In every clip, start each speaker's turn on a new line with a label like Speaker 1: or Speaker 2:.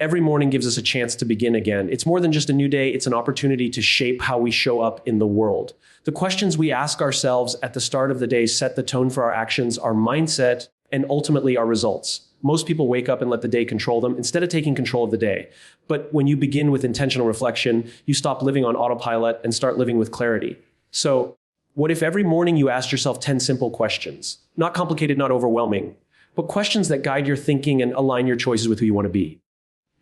Speaker 1: Every morning gives us a chance to begin again. It's more than just a new day, it's an opportunity to shape how we show up in the world. The questions we ask ourselves at the start of the day set the tone for our actions, our mindset, and ultimately our results. Most people wake up and let the day control them instead of taking control of the day. But when you begin with intentional reflection, you stop living on autopilot and start living with clarity. So, what if every morning you asked yourself 10 simple questions? Not complicated, not overwhelming, but questions that guide your thinking and align your choices with who you want to be.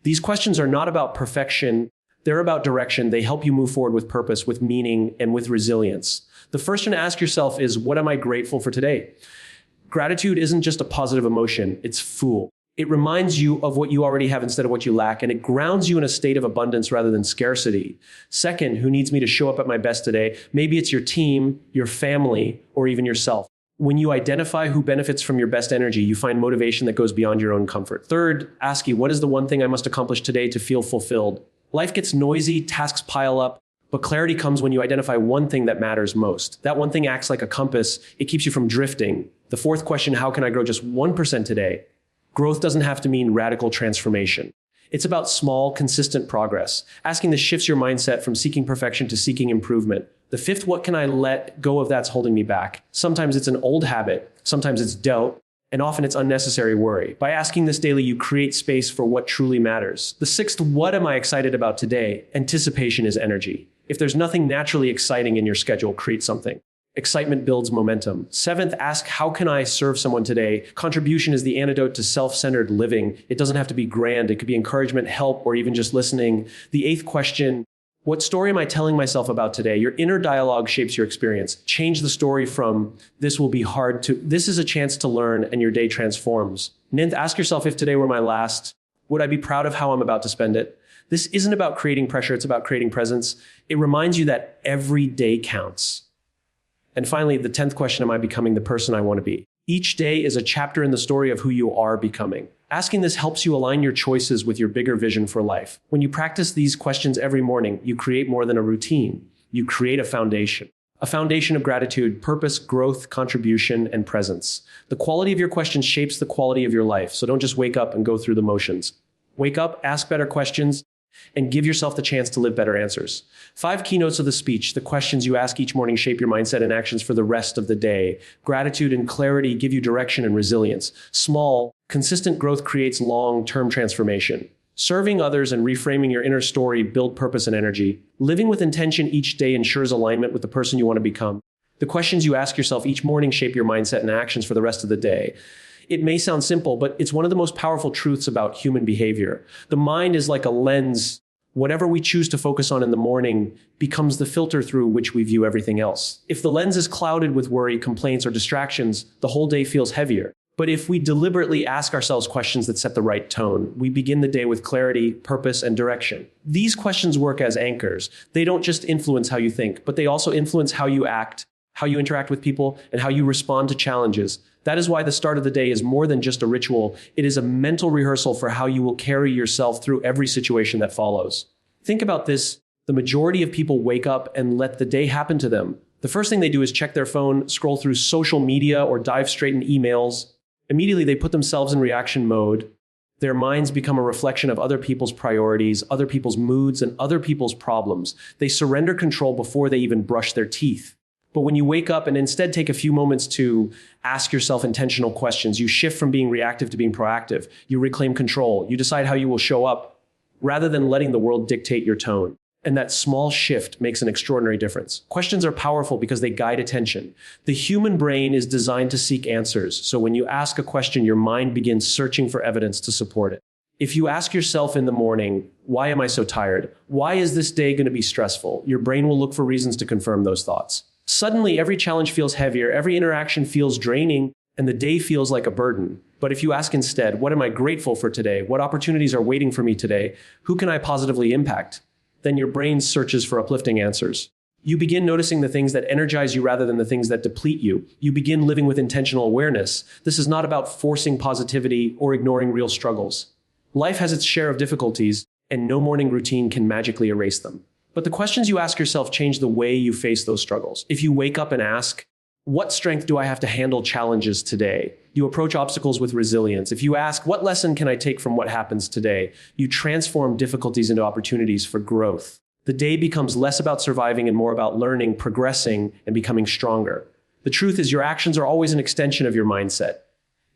Speaker 1: These questions are not about perfection, they're about direction. They help you move forward with purpose, with meaning, and with resilience. The first one to ask yourself is, what am I grateful for today? Gratitude isn't just a positive emotion, it's fuel. It reminds you of what you already have instead of what you lack, and it grounds you in a state of abundance rather than scarcity. Second, who needs me to show up at my best today? Maybe it's your team, your family, or even yourself. When you identify who benefits from your best energy, you find motivation that goes beyond your own comfort. Third, ask you, what is the one thing I must accomplish today to feel fulfilled? Life gets noisy, tasks pile up, but clarity comes when you identify one thing that matters most. That one thing acts like a compass. It keeps you from drifting. The fourth question, how can I grow just 1% today? Growth doesn't have to mean radical transformation. It's about small, consistent progress. Asking this shifts your mindset from seeking perfection to seeking improvement. The fifth, what can I let go of that's holding me back? Sometimes it's an old habit, sometimes it's doubt, and often it's unnecessary worry. By asking this daily, you create space for what truly matters. The sixth, what am I excited about today? Anticipation is energy. If there's nothing naturally exciting in your schedule, create something. Excitement builds momentum. Seventh, ask, how can I serve someone today? Contribution is the antidote to self-centered living. It doesn't have to be grand. It could be encouragement, help, or even just listening. The eighth question, what story am I telling myself about today? Your inner dialogue shapes your experience. Change the story from this will be hard to this is a chance to learn, and your day transforms. Ninth, ask yourself, if today were my last, would I be proud of how I'm about to spend it? This isn't about creating pressure. It's about creating presence. It reminds you that every day counts. And finally, the 10th question, am I becoming the person I want to be? Each day is a chapter in the story of who you are becoming. Asking this helps you align your choices with your bigger vision for life. When you practice these questions every morning, you create more than a routine. You create a foundation of gratitude, purpose, growth, contribution, and presence. The quality of your questions shapes the quality of your life. So don't just wake up and go through the motions. Wake up, ask better questions, and give yourself the chance to live better answers. 5 keynotes of the speech. The questions you ask each morning shape your mindset and actions for the rest of the day. Gratitude and clarity give you direction and resilience. Small, consistent growth creates long-term transformation. Serving others and reframing your inner story build purpose and energy. Living with intention each day ensures alignment with the person you want to become. The questions you ask yourself each morning shape your mindset and actions for the rest of the day. It may sound simple, but it's one of the most powerful truths about human behavior. The mind is like a lens. Whatever we choose to focus on in the morning becomes the filter through which we view everything else. If the lens is clouded with worry, complaints, or distractions, the whole day feels heavier. But if we deliberately ask ourselves questions that set the right tone, we begin the day with clarity, purpose, and direction. These questions work as anchors. They don't just influence how you think, but they also influence how you act, how you interact with people, and how you respond to challenges. That is why the start of the day is more than just a ritual. It is a mental rehearsal for how you will carry yourself through every situation that follows. Think about this. The majority of people wake up and let the day happen to them. The first thing they do is check their phone, scroll through social media, or dive straight in emails. Immediately, they put themselves in reaction mode. Their minds become a reflection of other people's priorities, other people's moods, and other people's problems. They surrender control before they even brush their teeth. But when you wake up and instead take a few moments to ask yourself intentional questions, you shift from being reactive to being proactive. You reclaim control. You decide how you will show up rather than letting the world dictate your tone. And that small shift makes an extraordinary difference. Questions are powerful because they guide attention. The human brain is designed to seek answers. So when you ask a question, your mind begins searching for evidence to support it. If you ask yourself in the morning, why am I so tired? Why is this day going to be stressful? Your brain will look for reasons to confirm those thoughts. Suddenly, every challenge feels heavier, every interaction feels draining, and the day feels like a burden. But if you ask instead, what am I grateful for today? What opportunities are waiting for me today? Who can I positively impact? Then your brain searches for uplifting answers. You begin noticing the things that energize you rather than the things that deplete you. You begin living with intentional awareness. This is not about forcing positivity or ignoring real struggles. Life has its share of difficulties, and no morning routine can magically erase them. But the questions you ask yourself change the way you face those struggles. If you wake up and ask, what strength do I have to handle challenges today? You approach obstacles with resilience. If you ask, what lesson can I take from what happens today? You transform difficulties into opportunities for growth. The day becomes less about surviving and more about learning, progressing, and becoming stronger. The truth is, your actions are always an extension of your mindset.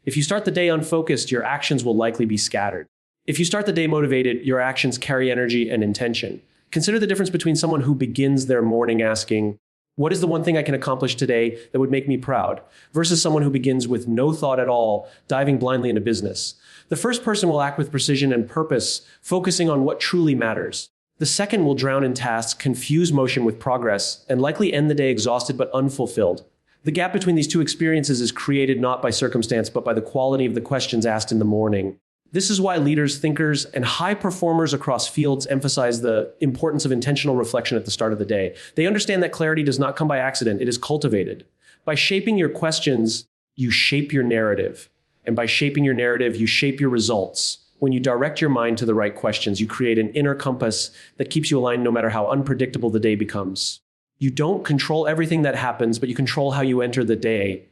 Speaker 1: If you start the day unfocused, your actions will likely be scattered. If you start the day motivated, your actions carry energy and intention. Consider the difference between someone who begins their morning asking, what is the one thing I can accomplish today that would make me proud? Versus someone who begins with no thought at all, diving blindly into business. The first person will act with precision and purpose, focusing on what truly matters. The second will drown in tasks, confuse motion with progress, and likely end the day exhausted but unfulfilled. The gap between these two experiences is created not by circumstance, but by the quality of the questions asked in the morning. This is why leaders, thinkers, and high performers across fields emphasize the importance of intentional reflection at the start of the day. They understand that clarity does not come by accident, it is cultivated. By shaping your questions, you shape your narrative. And by shaping your narrative, you shape your results. When you direct your mind to the right questions, you create an inner compass that keeps you aligned no matter how unpredictable the day becomes. You don't control everything that happens, but you control how you enter the day.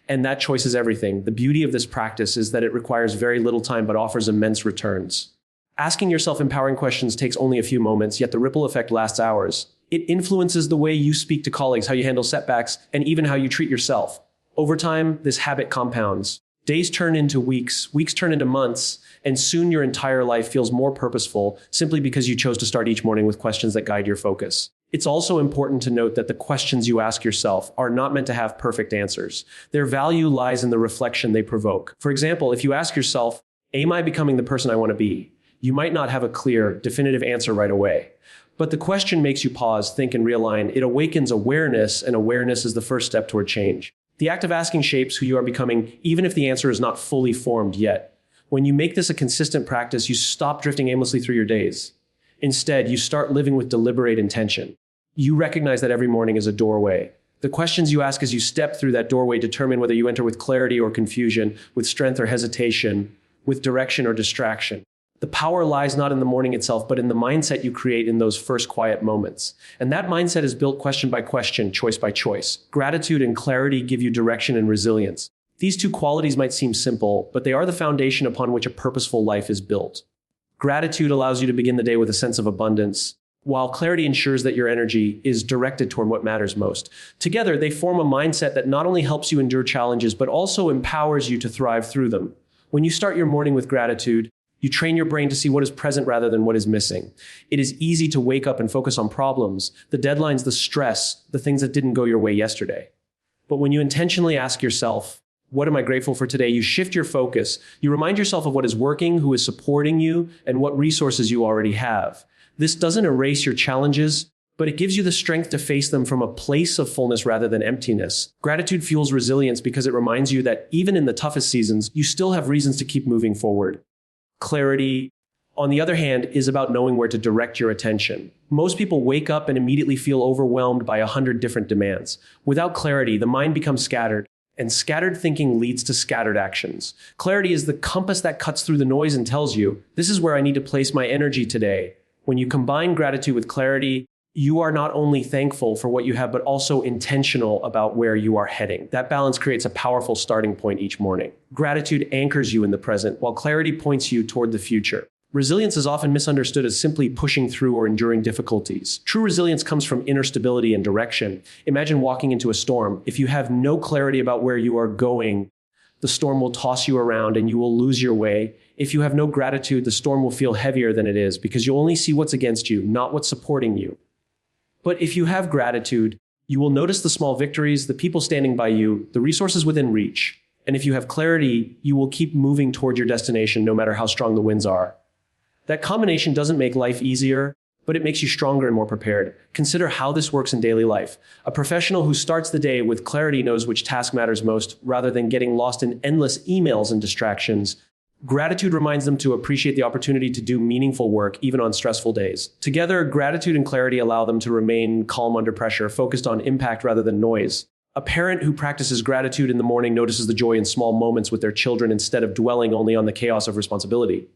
Speaker 1: And that choice is everything. The beauty of this practice is that it requires very little time but offers immense returns. Asking yourself empowering questions takes only a few moments, yet the ripple effect lasts hours. It influences the way you speak to colleagues, how you handle setbacks, and even how you treat yourself. Over time, this habit compounds. Days turn into weeks, weeks turn into months, and soon your entire life feels more purposeful simply because you chose to start each morning with questions that guide your focus. It's also important to note that the questions you ask yourself are not meant to have perfect answers. Their value lies in the reflection they provoke. For example, if you ask yourself, am I becoming the person I want to be? You might not have a clear, definitive answer right away. But the question makes you pause, think, and realign. It awakens awareness, and awareness is the first step toward change. The act of asking shapes who you are becoming, even if the answer is not fully formed yet. When you make this a consistent practice, you stop drifting aimlessly through your days. Instead, you start living with deliberate intention. You recognize that every morning is a doorway. The questions you ask as you step through that doorway determine whether you enter with clarity or confusion, with strength or hesitation, with direction or distraction. The power lies not in the morning itself, but in the mindset you create in those first quiet moments. And that mindset is built question by question, choice by choice. Gratitude and clarity give you direction and resilience. These two qualities might seem simple, but they are the foundation upon which a purposeful life is built. Gratitude allows you to begin the day with a sense of abundance, while clarity ensures that your energy is directed toward what matters most. Together, they form a mindset that not only helps you endure challenges, but also empowers you to thrive through them. When you start your morning with gratitude, you train your brain to see what is present rather than what is missing. It is easy to wake up and focus on problems, the deadlines, the stress, the things that didn't go your way yesterday. But when you intentionally ask yourself, what am I grateful for today? You shift your focus. You remind yourself of what is working, who is supporting you, and what resources you already have. This doesn't erase your challenges, but it gives you the strength to face them from a place of fullness rather than emptiness. Gratitude fuels resilience because it reminds you that even in the toughest seasons, you still have reasons to keep moving forward. Clarity, on the other hand, is about knowing where to direct your attention. Most people wake up and immediately feel overwhelmed by 100 different demands. Without clarity, the mind becomes scattered, and scattered thinking leads to scattered actions. Clarity is the compass that cuts through the noise and tells you, this is where I need to place my energy today. When you combine gratitude with clarity, you are not only thankful for what you have, but also intentional about where you are heading. That balance creates a powerful starting point each morning. Gratitude anchors you in the present, while clarity points you toward the future. Resilience is often misunderstood as simply pushing through or enduring difficulties. True resilience comes from inner stability and direction. Imagine walking into a storm. If you have no clarity about where you are going, the storm will toss you around and you will lose your way. If you have no gratitude, the storm will feel heavier than it is because you only see what's against you, not what's supporting you. But if you have gratitude, you will notice the small victories, the people standing by you, the resources within reach. And if you have clarity, you will keep moving toward your destination no matter how strong the winds are. That combination doesn't make life easier, but it makes you stronger and more prepared. Consider how this works in daily life. A professional who starts the day with clarity knows which task matters most rather than getting lost in endless emails and distractions. Gratitude reminds them to appreciate the opportunity to do meaningful work even on stressful days. Together, gratitude and clarity allow them to remain calm under pressure, focused on impact rather than noise. A parent who practices gratitude in the morning notices the joy in small moments with their children instead of dwelling only on the chaos of responsibility.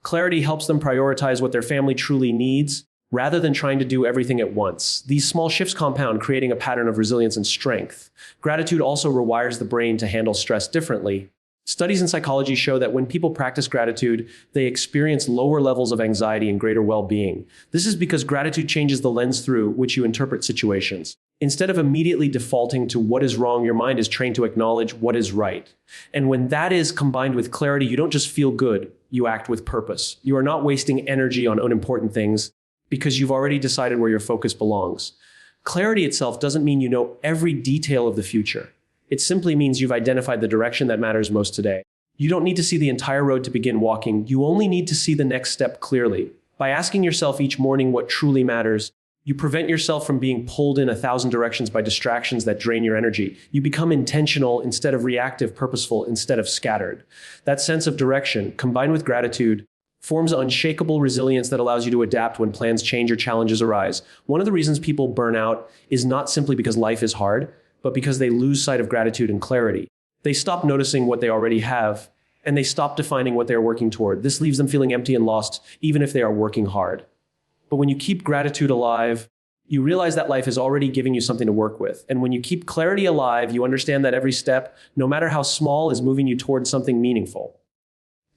Speaker 1: Clarity helps them prioritize what their family truly needs rather than trying to do everything at once. These small shifts compound, creating a pattern of resilience and strength. Gratitude also rewires the brain to handle stress differently. Studies in psychology show that when people practice gratitude, they experience lower levels of anxiety and greater well-being. This is because gratitude changes the lens through which you interpret situations. Instead of immediately defaulting to what is wrong, your mind is trained to acknowledge what is right. And when that is combined with clarity, you don't just feel good, you act with purpose. You are not wasting energy on unimportant things because you've already decided where your focus belongs. Clarity itself doesn't mean you know every detail of the future. It simply means you've identified the direction that matters most today. You don't need to see the entire road to begin walking. You only need to see the next step clearly. By asking yourself each morning what truly matters, you prevent yourself from being pulled in 1,000 directions by distractions that drain your energy. You become intentional instead of reactive, purposeful instead of scattered. That sense of direction, combined with gratitude, forms unshakable resilience that allows you to adapt when plans change or challenges arise. One of the reasons people burn out is not simply because life is hard, but because they lose sight of gratitude and clarity. They stop noticing what they already have, and they stop defining what they are working toward. This leaves them feeling empty and lost, even if they are working hard. But when you keep gratitude alive, you realize that life is already giving you something to work with. And when you keep clarity alive, you understand that every step, no matter how small, is moving you towards something meaningful.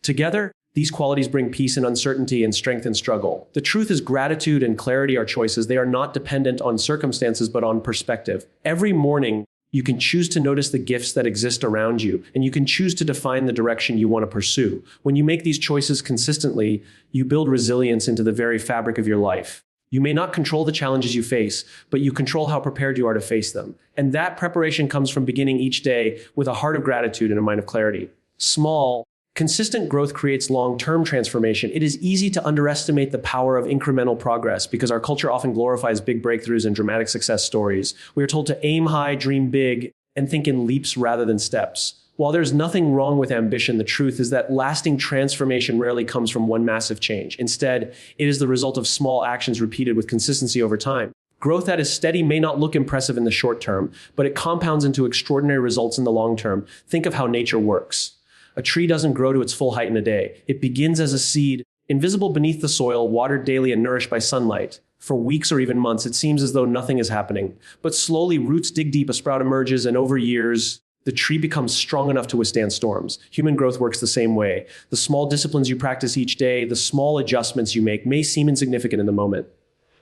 Speaker 1: Together, these qualities bring peace in uncertainty and strength in struggle. The truth is, gratitude and clarity are choices. They are not dependent on circumstances, but on perspective. Every morning, you can choose to notice the gifts that exist around you, and you can choose to define the direction you want to pursue. When you make these choices consistently, you build resilience into the very fabric of your life. You may not control the challenges you face, but you control how prepared you are to face them. And that preparation comes from beginning each day with a heart of gratitude and a mind of clarity. Small, consistent growth creates long-term transformation. It is easy to underestimate the power of incremental progress because our culture often glorifies big breakthroughs and dramatic success stories. We are told to aim high, dream big, and think in leaps rather than steps. While there's nothing wrong with ambition, the truth is that lasting transformation rarely comes from one massive change. Instead, it is the result of small actions repeated with consistency over time. Growth that is steady may not look impressive in the short term, but it compounds into extraordinary results in the long term. Think of how nature works. A tree doesn't grow to its full height in a day. It begins as a seed, invisible beneath the soil, watered daily and nourished by sunlight. For weeks or even months, it seems as though nothing is happening. But slowly, roots dig deep, a sprout emerges, and over years, the tree becomes strong enough to withstand storms. Human growth works the same way. The small disciplines you practice each day, the small adjustments you make, may seem insignificant in the moment.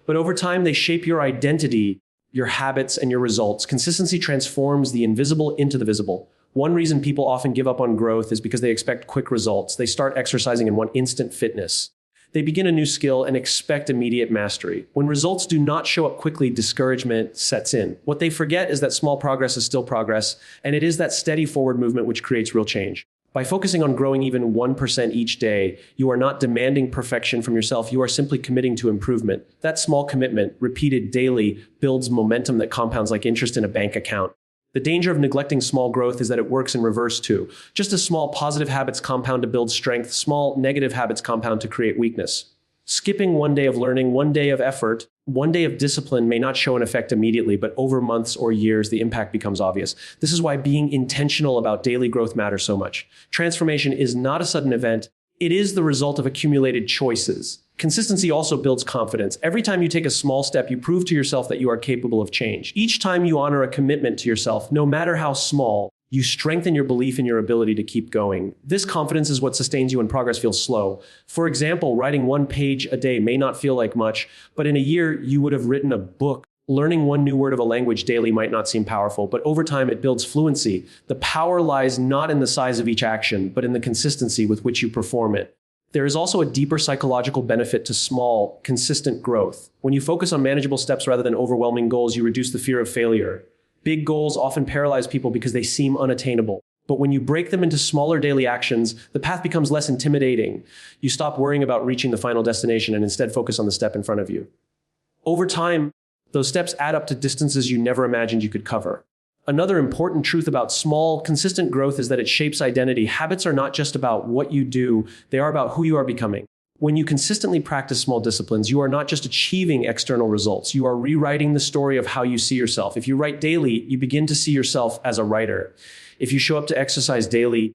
Speaker 1: But over time, they shape your identity, your habits, and your results. Consistency transforms the invisible into the visible. One reason people often give up on growth is because they expect quick results. They start exercising and want instant fitness. They begin a new skill and expect immediate mastery. When results do not show up quickly, discouragement sets in. What they forget is that small progress is still progress, and it is that steady forward movement which creates real change. By focusing on growing even 1% each day, you are not demanding perfection from yourself. You are simply committing to improvement. That small commitment, repeated daily, builds momentum that compounds like interest in a bank account. The danger of neglecting small growth is that it works in reverse too. Just as small positive habits compound to build strength, small negative habits compound to create weakness. Skipping one day of learning, one day of effort, one day of discipline may not show an effect immediately, but over months or years, the impact becomes obvious. This is why being intentional about daily growth matters so much. Transformation is not a sudden event. It is the result of accumulated choices. Consistency also builds confidence. Every time you take a small step, you prove to yourself that you are capable of change. Each time you honor a commitment to yourself, no matter how small, you strengthen your belief in your ability to keep going. This confidence is what sustains you when progress feels slow. For example, writing one page a day may not feel like much, but in a year, you would have written a book. Learning one new word of a language daily might not seem powerful, but over time it builds fluency. The power lies not in the size of each action, but in the consistency with which you perform it. There is also a deeper psychological benefit to small, consistent growth. When you focus on manageable steps rather than overwhelming goals, you reduce the fear of failure. Big goals often paralyze people because they seem unattainable. But when you break them into smaller daily actions, the path becomes less intimidating. You stop worrying about reaching the final destination and instead focus on the step in front of you. Over time, those steps add up to distances you never imagined you could cover. Another important truth about small, consistent growth is that it shapes identity. Habits are not just about what you do, they are about who you are becoming. When you consistently practice small disciplines, you are not just achieving external results, you are rewriting the story of how you see yourself. If you write daily, you begin to see yourself as a writer. If you show up to exercise daily,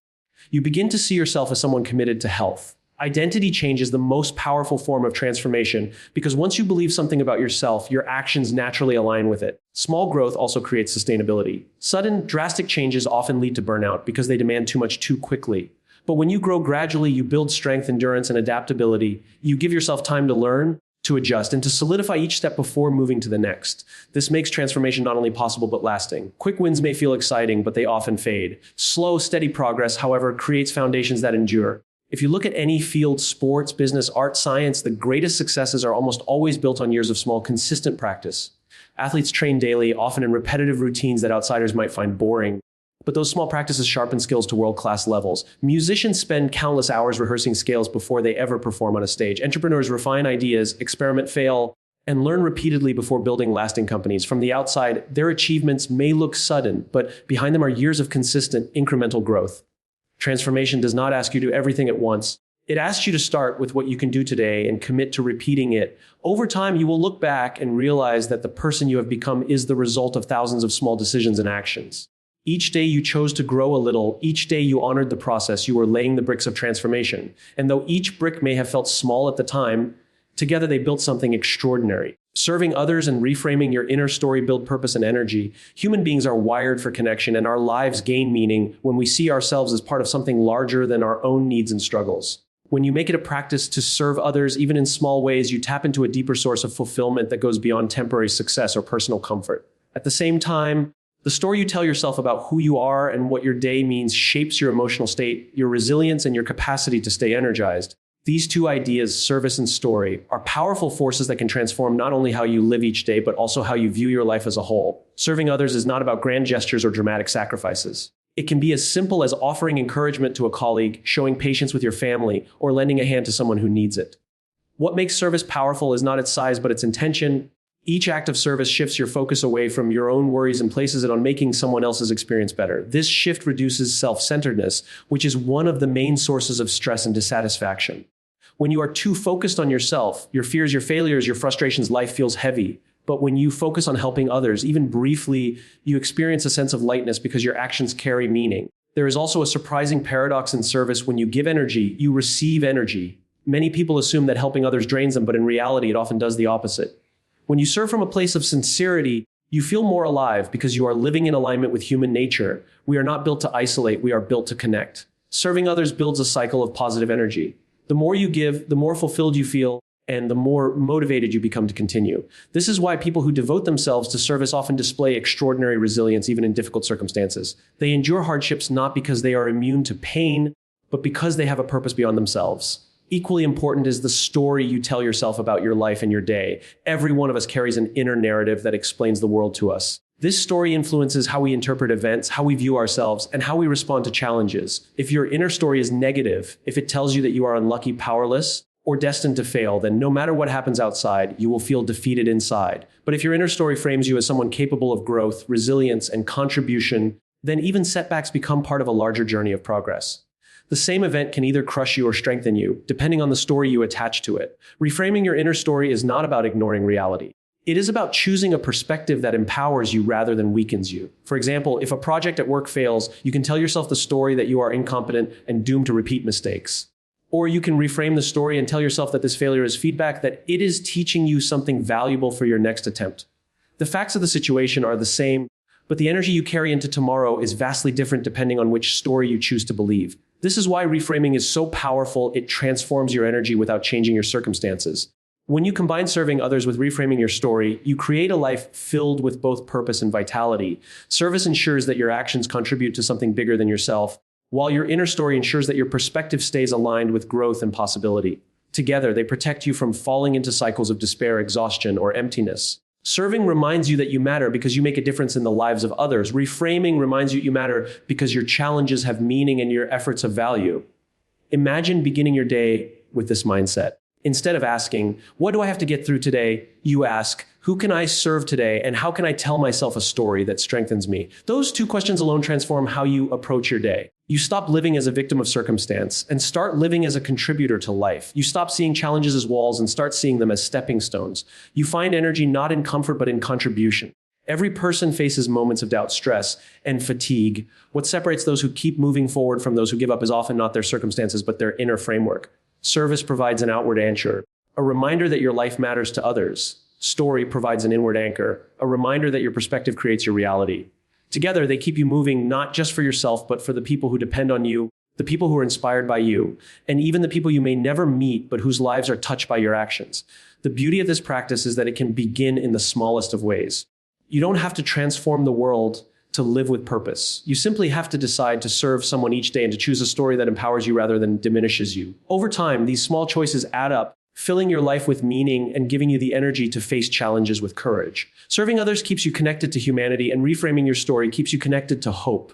Speaker 1: you begin to see yourself as someone committed to health. Identity change is the most powerful form of transformation because once you believe something about yourself, your actions naturally align with it. Small growth also creates sustainability. Sudden, drastic changes often lead to burnout because they demand too much too quickly. But when you grow gradually, you build strength, endurance, and adaptability. You give yourself time to learn, to adjust, and to solidify each step before moving to the next. This makes transformation not only possible but lasting. Quick wins may feel exciting, but they often fade. Slow, steady progress, however, creates foundations that endure. If you look at any field, sports, business, art, science, the greatest successes are almost always built on years of small, consistent practice. Athletes train daily, often in repetitive routines that outsiders might find boring. But those small practices sharpen skills to world-class levels. Musicians spend countless hours rehearsing scales before they ever perform on a stage. Entrepreneurs refine ideas, experiment, fail, and learn repeatedly before building lasting companies. From the outside, their achievements may look sudden, but behind them are years of consistent, incremental growth. Transformation does not ask you to do everything at once. It asks you to start with what you can do today and commit to repeating it. Over time, you will look back and realize that the person you have become is the result of thousands of small decisions and actions. Each day you chose to grow a little, each day you honored the process, you were laying the bricks of transformation. And though each brick may have felt small at the time, together they built something extraordinary. Serving others and reframing your inner story build purpose and energy. Human beings are wired for connection, and our lives gain meaning when we see ourselves as part of something larger than our own needs and struggles. When you make it a practice to serve others, even in small ways, you tap into a deeper source of fulfillment that goes beyond temporary success or personal comfort. At the same time, the story you tell yourself about who you are and what your day means shapes your emotional state, your resilience, and your capacity to stay energized. These two ideas, service and story, are powerful forces that can transform not only how you live each day, but also how you view your life as a whole. Serving others is not about grand gestures or dramatic sacrifices. It can be as simple as offering encouragement to a colleague, showing patience with your family, or lending a hand to someone who needs it. What makes service powerful is not its size, but its intention. Each act of service shifts your focus away from your own worries and places it on making someone else's experience better. This shift reduces self-centeredness, which is one of the main sources of stress and dissatisfaction. When you are too focused on yourself, your fears, your failures, your frustrations, life feels heavy. But when you focus on helping others, even briefly, you experience a sense of lightness because your actions carry meaning. There is also a surprising paradox in service. When you give energy, you receive energy. Many people assume that helping others drains them, but in reality, it often does the opposite. When you serve from a place of sincerity, you feel more alive because you are living in alignment with human nature. We are not built to isolate, we are built to connect. Serving others builds a cycle of positive energy. The more you give, the more fulfilled you feel, and the more motivated you become to continue. This is why people who devote themselves to service often display extraordinary resilience even in difficult circumstances. They endure hardships not because they are immune to pain, but because they have a purpose beyond themselves. Equally important is the story you tell yourself about your life and your day. Every one of us carries an inner narrative that explains the world to us. This story influences how we interpret events, how we view ourselves, and how we respond to challenges. If your inner story is negative, if it tells you that you are unlucky, powerless, or destined to fail, then no matter what happens outside, you will feel defeated inside. But if your inner story frames you as someone capable of growth, resilience, and contribution, then even setbacks become part of a larger journey of progress. The same event can either crush you or strengthen you, depending on the story you attach to it. Reframing your inner story is not about ignoring reality. It is about choosing a perspective that empowers you rather than weakens you. For example, if a project at work fails, you can tell yourself the story that you are incompetent and doomed to repeat mistakes. Or you can reframe the story and tell yourself that this failure is feedback, that it is teaching you something valuable for your next attempt. The facts of the situation are the same, but the energy you carry into tomorrow is vastly different depending on which story you choose to believe. This is why reframing is so powerful. It transforms your energy without changing your circumstances. When you combine serving others with reframing your story, you create a life filled with both purpose and vitality. Service ensures that your actions contribute to something bigger than yourself, while your inner story ensures that your perspective stays aligned with growth and possibility. Together, they protect you from falling into cycles of despair, exhaustion, or emptiness. Serving reminds you that you matter because you make a difference in the lives of others. Reframing reminds you matter because your challenges have meaning and your efforts have value. Imagine beginning your day with this mindset. Instead of asking, what do I have to get through today? You ask, who can I serve today? And how can I tell myself a story that strengthens me? Those two questions alone transform how you approach your day. You stop living as a victim of circumstance and start living as a contributor to life. You stop seeing challenges as walls and start seeing them as stepping stones. You find energy not in comfort, but in contribution. Every person faces moments of doubt, stress, and fatigue. What separates those who keep moving forward from those who give up is often not their circumstances, but their inner framework. Service provides an outward anchor, a reminder that your life matters to others. Story provides an inward anchor, a reminder that your perspective creates your reality. Together, they keep you moving not just for yourself, but for the people who depend on you, the people who are inspired by you, and even the people you may never meet, but whose lives are touched by your actions. The beauty of this practice is that it can begin in the smallest of ways. You don't have to transform the world to live with purpose. You simply have to decide to serve someone each day and to choose a story that empowers you rather than diminishes you. Over time, these small choices add up, filling your life with meaning and giving you the energy to face challenges with courage. Serving others keeps you connected to humanity, and reframing your story keeps you connected to hope.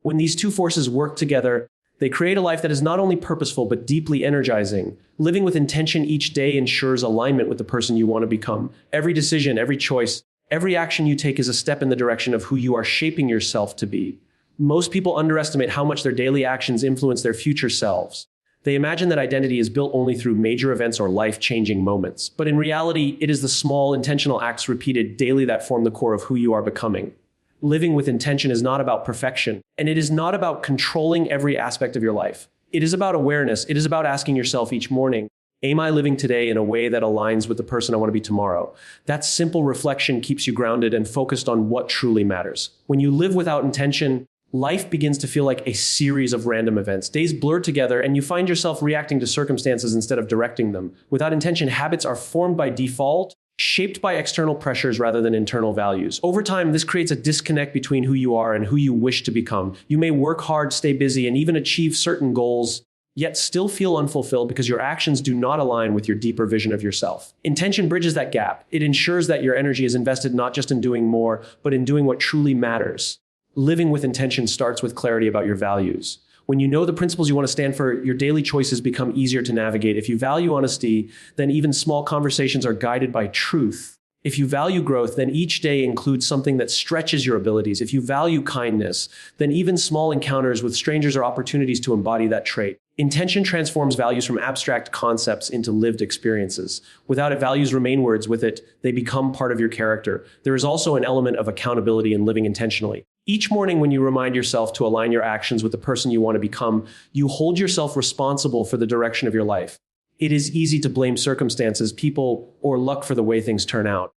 Speaker 1: When these two forces work together, they create a life that is not only purposeful, but deeply energizing. Living with intention each day ensures alignment with the person you want to become. Every decision, every choice, every action you take is a step in the direction of who you are shaping yourself to be. Most people underestimate how much their daily actions influence their future selves. They imagine that identity is built only through major events or life-changing moments. But in reality, it is the small, intentional acts repeated daily that form the core of who you are becoming. Living with intention is not about perfection, and it is not about controlling every aspect of your life. It is about awareness. It is about asking yourself each morning, am I living today in a way that aligns with the person I want to be tomorrow? That simple reflection keeps you grounded and focused on what truly matters. When you live without intention, life begins to feel like a series of random events. Days blur together, and you find yourself reacting to circumstances instead of directing them. Without intention, habits are formed by default, shaped by external pressures rather than internal values. Over time, this creates a disconnect between who you are and who you wish to become. You may work hard, stay busy, and even achieve certain goals, yet still feel unfulfilled because your actions do not align with your deeper vision of yourself. Intention bridges that gap. It ensures that your energy is invested not just in doing more, but in doing what truly matters. Living with intention starts with clarity about your values. When you know the principles you want to stand for, your daily choices become easier to navigate. If you value honesty, then even small conversations are guided by truth. If you value growth, then each day includes something that stretches your abilities. If you value kindness, then even small encounters with strangers are opportunities to embody that trait. Intention transforms values from abstract concepts into lived experiences. Without it, values remain words. With it, they become part of your character. There is also an element of accountability in living intentionally. Each morning when you remind yourself to align your actions with the person you want to become, you hold yourself responsible for the direction of your life. It is easy to blame circumstances, people, or luck for the way things turn out.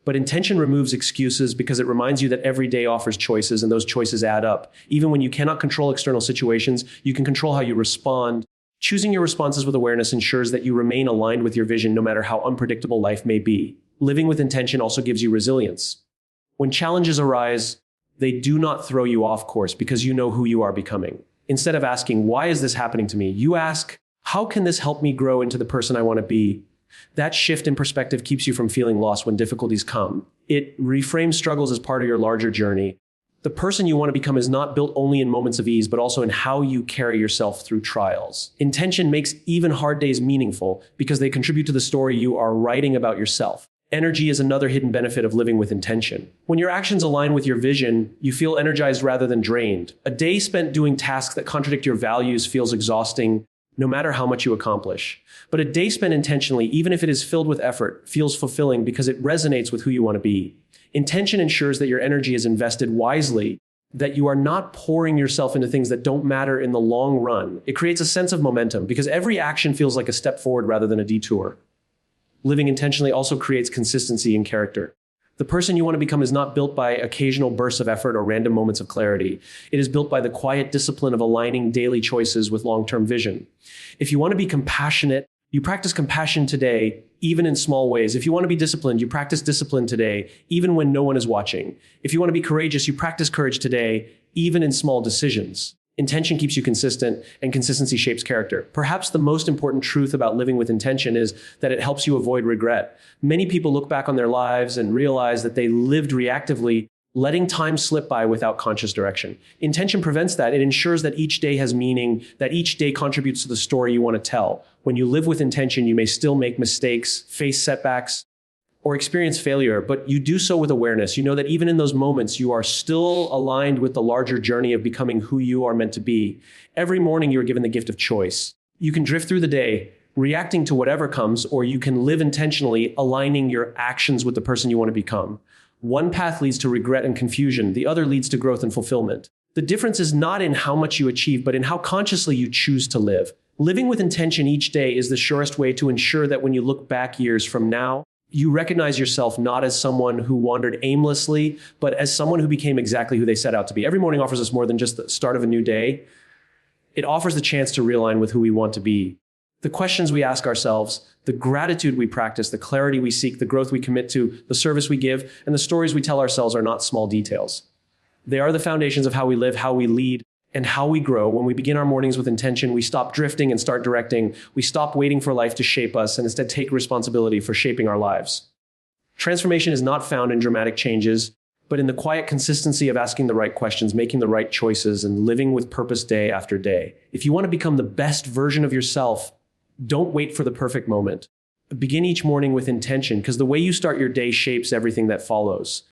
Speaker 1: But intention removes excuses because it reminds you that every day offers choices, and those choices add up. Even when you cannot control external situations, you can control how you respond. Choosing your responses with awareness ensures that you remain aligned with your vision no matter how unpredictable life may be. Living with intention also gives you resilience. When challenges arise, they do not throw you off course because you know who you are becoming. Instead of asking, why is this happening to me? You ask, how can this help me grow into the person I want to be? That shift in perspective keeps you from feeling lost when difficulties come. It reframes struggles as part of your larger journey. The person you want to become is not built only in moments of ease, but also in how you carry yourself through trials. Intention makes even hard days meaningful because they contribute to the story you are writing about yourself. Energy is another hidden benefit of living with intention. When your actions align with your vision, you feel energized rather than drained. A day spent doing tasks that contradict your values feels exhausting, no matter how much you accomplish. But a day spent intentionally, even if it is filled with effort, feels fulfilling because it resonates with who you want to be. Intention ensures that your energy is invested wisely, that you are not pouring yourself into things that don't matter in the long run. It creates a sense of momentum because every action feels like a step forward rather than a detour. Living intentionally also creates consistency in character. The person you want to become is not built by occasional bursts of effort or random moments of clarity. It is built by the quiet discipline of aligning daily choices with long-term vision. If you want to be compassionate, you practice compassion today, even in small ways. If you want to be disciplined, you practice discipline today, even when no one is watching. If you want to be courageous, you practice courage today, even in small decisions. Intention keeps you consistent, and consistency shapes character. Perhaps the most important truth about living with intention is that it helps you avoid regret. Many people look back on their lives and realize that they lived reactively, letting time slip by without conscious direction. Intention prevents that. It ensures that each day has meaning, that each day contributes to the story you want to tell. When you live with intention, you may still make mistakes, face setbacks, or experience failure, but you do so with awareness. You know that even in those moments, you are still aligned with the larger journey of becoming who you are meant to be. Every morning, you are given the gift of choice. You can drift through the day, reacting to whatever comes, or you can live intentionally, aligning your actions with the person you want to become. One path leads to regret and confusion. The other leads to growth and fulfillment. The difference is not in how much you achieve, but in how consciously you choose to live. Living with intention each day is the surest way to ensure that when you look back years from now, you recognize yourself not as someone who wandered aimlessly, but as someone who became exactly who they set out to be. Every morning offers us more than just the start of a new day. It offers the chance to realign with who we want to be. The questions we ask ourselves, the gratitude we practice, the clarity we seek, the growth we commit to, the service we give, and the stories we tell ourselves are not small details. They are the foundations of how we live, how we lead, and how we grow. When we begin our mornings with intention, we stop drifting and start directing. We stop waiting for life to shape us and instead take responsibility for shaping our lives. Transformation is not found in dramatic changes, but in the quiet consistency of asking the right questions, making the right choices, and living with purpose day after day. If you want to become the best version of yourself, don't wait for the perfect moment. Begin each morning with intention, because the way you start your day shapes everything that follows.